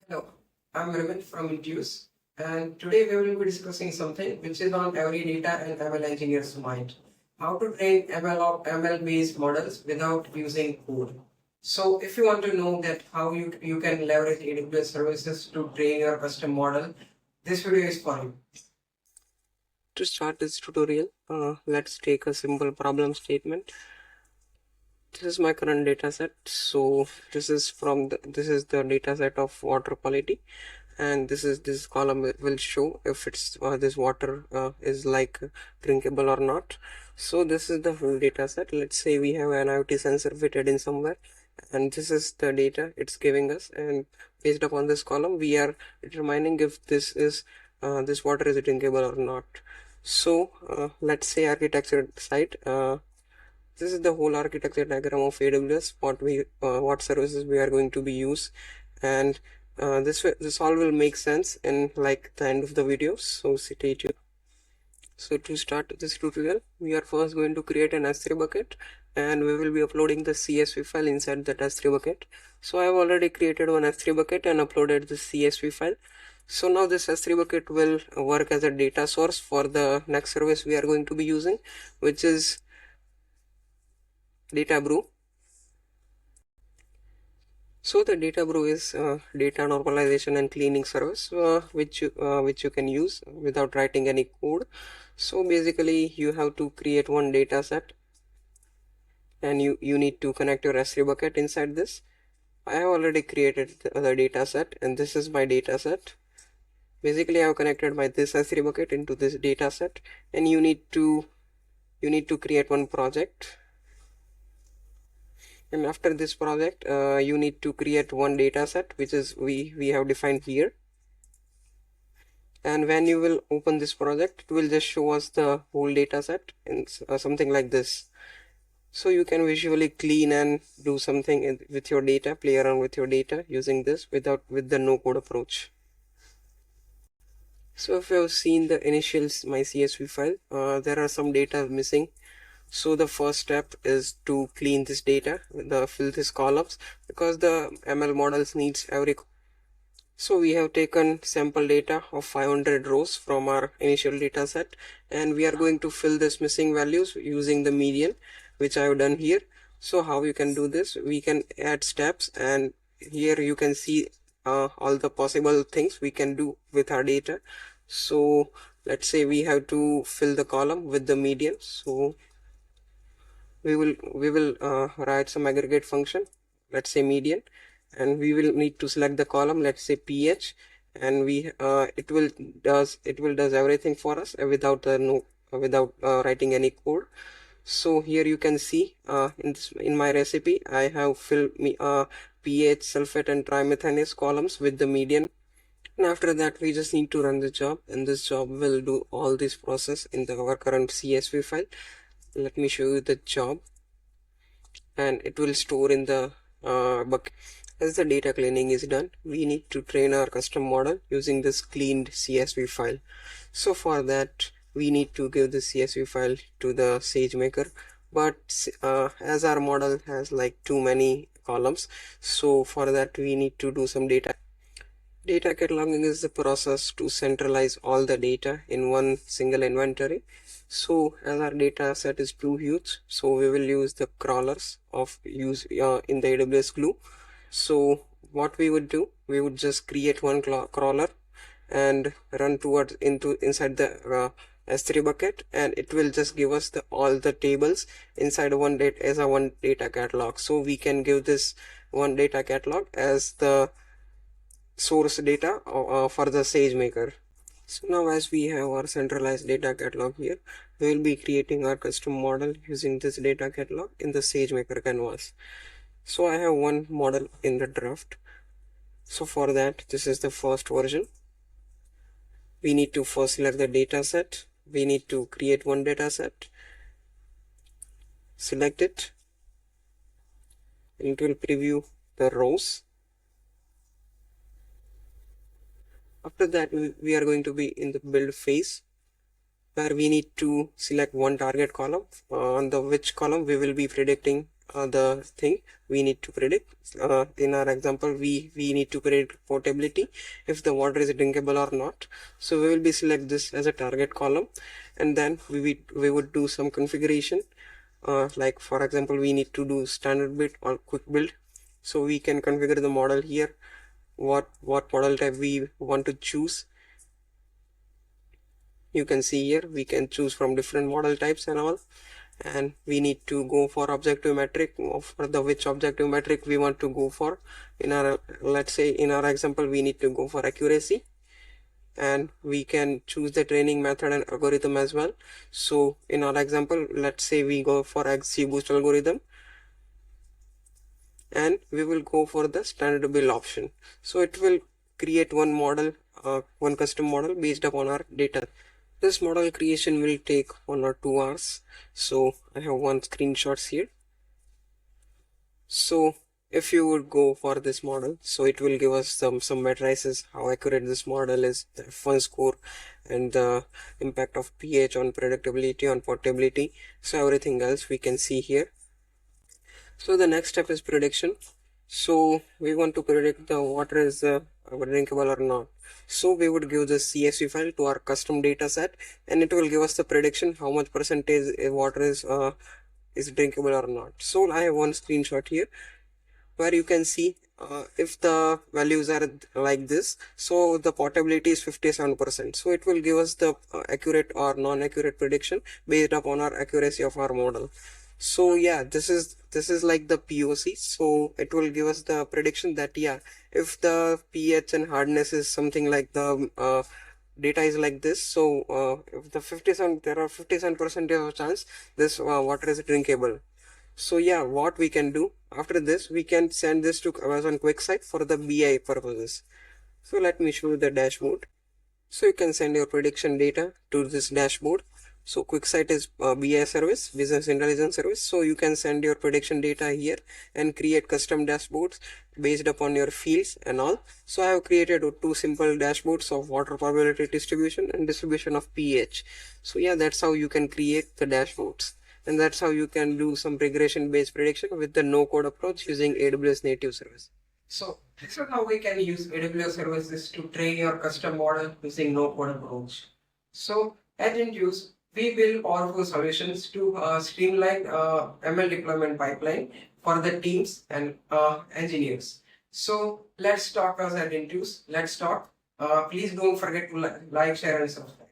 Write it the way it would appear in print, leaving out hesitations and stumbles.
Hello, I'm Raman from enthusiast, and today we will be discussing something which is on every data and ML engineer's mind: how to train ML based models without using code. So, if you want to know that how you can leverage AWS services to train your custom model, this video is for you. To start this tutorial, let's take a simple problem statement. This is my current data set. So this is the data set of water quality, and this column will show if it's this water is like drinkable or not. So this is the whole data set. Let's say we have an IoT sensor fitted in somewhere, and this is the data it's giving us, and based upon this column we are determining if this water is drinkable or not. So let's say architecture side. This is the whole architecture diagram of AWS, what services we are going to be use, and this all will make sense in like the end of the video, so stay tuned. So to start this tutorial, we are first going to create an S3 bucket, and we will be uploading the CSV file inside that S3 bucket. So I have already created one S3 bucket and uploaded the CSV file. So now this S3 bucket will work as a data source for the next service we are going to be using, which is Data Brew. So the Data Brew is data normalization and cleaning service which you can use without writing any code. So basically you have to create one data set, and you need to connect your S3 bucket inside this. I have already created the data set, and this is my data set. Basically I have connected my this S3 bucket into this data set, and you need to create one project. And after this project, you need to create one data set, which is we have defined here. And when you will open this project, it will just show us the whole data set in something like this. So you can visually clean and do something with your data, play around with your data using this with the no code approach. So if you have seen the initial my CSV file, there are some data missing. So the first step is to clean this data, fill these columns, because the ML models needs every. So we have taken sample data of 500 rows from our initial data set, and we are going to fill this missing values using the median, which I have done here. So how you can do this? We can add steps, and here you can see all the possible things we can do with our data. So let's say we have to fill the column with the median. So we will write some aggregate function, let's say median, and we will need to select the column, let's say ph, and it will does everything for us without writing any code. So here you can see in my recipe I have filled pH, sulfate and trimethanase columns with the median, and after that we just need to run the job, and this job will do all this process in our current CSV file. Let me show you the job, and it will store in the bucket. As the data cleaning is done, we need to train our custom model using this cleaned CSV file. So for that we need to give the CSV file to the SageMaker, but as our model has like too many columns, so for that we need to do some data cataloging. Is the process to centralize all the data in one single inventory. So as our data set is too huge, so we will use the crawlers in the AWS Glue. So what we would do, we would just create one crawler and run inside the S3 bucket, and it will just give us all the tables inside one data catalog. So we can give this one data catalog as the source data for the SageMaker. So now as we have our centralized data catalog here, we will be creating our custom model using this data catalog in the SageMaker canvas. So I have one model in the draft. So for that, this is the first version. We need to first select the data set. We need to create one data set, select it, and it will preview the rows. After that, we are going to be in the build phase, where we need to select one target column on which column we will be predicting the thing we need to predict. In our example, we need to predict potability, if the water is drinkable or not. So we will be select this as a target column, and then we would do some configuration. Like for example, we need to do standard build or quick build. So we can configure the model here, what model type we want to choose. You can see here we can choose from different model types and all, and we need to go for objective metric, for the which objective metric we want to go for. In our, let's say in our example, we need to go for accuracy, and we can choose the training method and algorithm as well. So in our example, let's say we go for XGBoost algorithm, and we will go for the standard build option. So it will create one model, one custom model based upon our data. This model creation will take 1 or 2 hours. So I have one screenshot here. So if you would go for this model, so it will give us some matrices, how accurate this model is, the F1 score, and the impact of pH on predictability, on potability. So everything else we can see here. So the next step is prediction. So we want to predict the water is drinkable or not. So we would give the CSV file to our custom data set, and it will give us the prediction how much percentage water is drinkable or not. So I have one screenshot here where you can see if the values are like this, so the potability is 57%. So it will give us the accurate or non-accurate prediction based upon our accuracy of our model. So yeah, this is like the POC. So it will give us the prediction that yeah, if the pH and hardness is something like the data is like this, so if there are 57% of chance this water is drinkable. So yeah, what we can do after this, we can send this to Amazon QuickSight for the BI purposes. So let me show you the dashboard. So you can send your prediction data to this dashboard. So QuickSight is BI service, business intelligence service. So you can send your prediction data here and create custom dashboards based upon your fields and all. So I have created 2 simple dashboards of water probability distribution and distribution of pH. So yeah, that's how you can create the dashboards. And that's how you can do some regression based prediction with the no code approach using AWS native service. So this is how we can use AWS services to train your custom model using no code approach. So at Intuos, we build powerful solutions to streamline ML deployment pipeline for the teams and engineers. So let's talk us at Intuos. Let's talk. Please don't forget to like, share and subscribe.